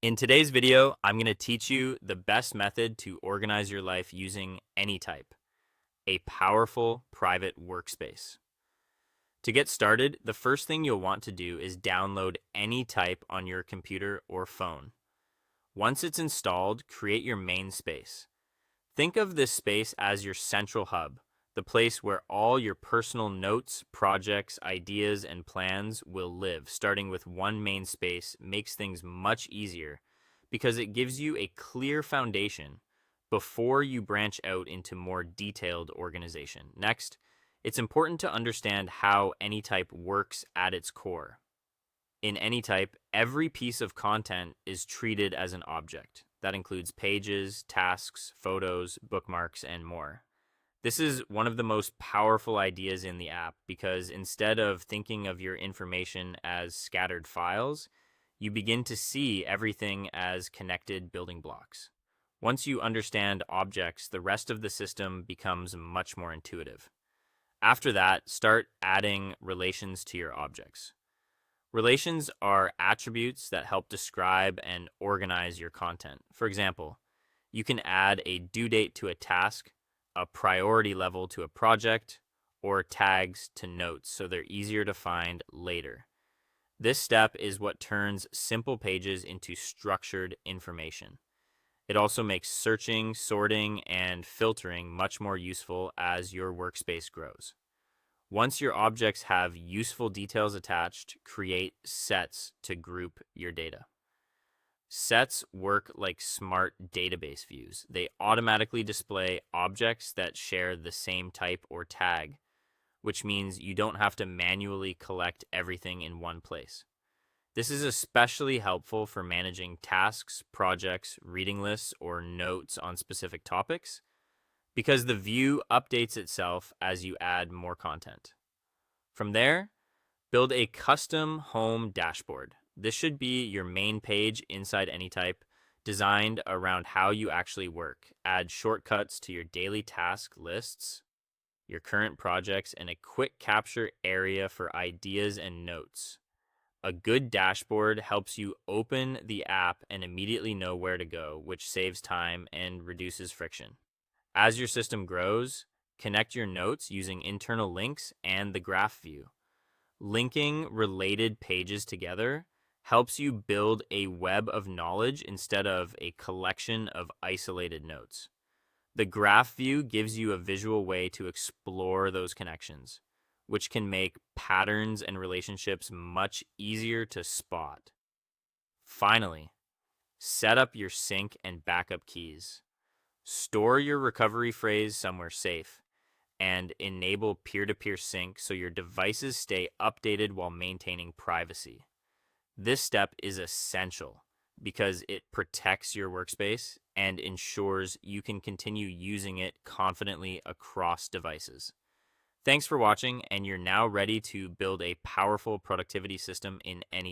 In today's video, I'm going to teach you the best method to organize your life using Anytype, a powerful private workspace. To get started, the first thing you'll want to do is download Anytype on your computer or phone. Once it's installed, create your main space. Think of this space as your central hub, the place where all your personal notes, projects, ideas, and plans will live. Starting with one main space makes things much easier because it gives you a clear foundation before you branch out into more detailed organization. Next, it's important to understand how Anytype works at its core. In Anytype, every piece of content is treated as an object. That includes pages, tasks, photos, bookmarks, and more. This is one of the most powerful ideas in the app because instead of thinking of your information as scattered files, you begin to see everything as connected building blocks. Once you understand objects, the rest of the system becomes much more intuitive. After that, start adding relations to your objects. Relations are attributes that help describe and organize your content. For example, you can add a due date to a task, a priority level to a project, or tags to notes so they're easier to find later. This step is what turns simple pages into structured information. It also makes searching, sorting, and filtering much more useful as your workspace grows. Once your objects have useful details attached, create sets to group your data. Sets work like smart database views. They automatically display objects that share the same type or tag, which means you don't have to manually collect everything in one place. This is especially helpful for managing tasks, projects, reading lists, or notes on specific topics, because the view updates itself as you add more content. From there, build a custom home dashboard. This should be your main page inside Anytype, designed around how you actually work. Add shortcuts to your daily task lists, your current projects, and a quick capture area for ideas and notes. A good dashboard helps you open the app and immediately know where to go, which saves time and reduces friction. As your system grows, connect your notes using internal links and the graph view. Linking related pages together helps you build a web of knowledge instead of a collection of isolated notes. The graph view gives you a visual way to explore those connections, which can make patterns and relationships much easier to spot. Finally, set up your sync and backup keys. Store your recovery phrase somewhere safe and enable peer-to-peer sync so your devices stay updated while maintaining privacy. This step is essential because it protects your workspace and ensures you can continue using it confidently across devices. Thanks for watching, and you're now ready to build a powerful productivity system in any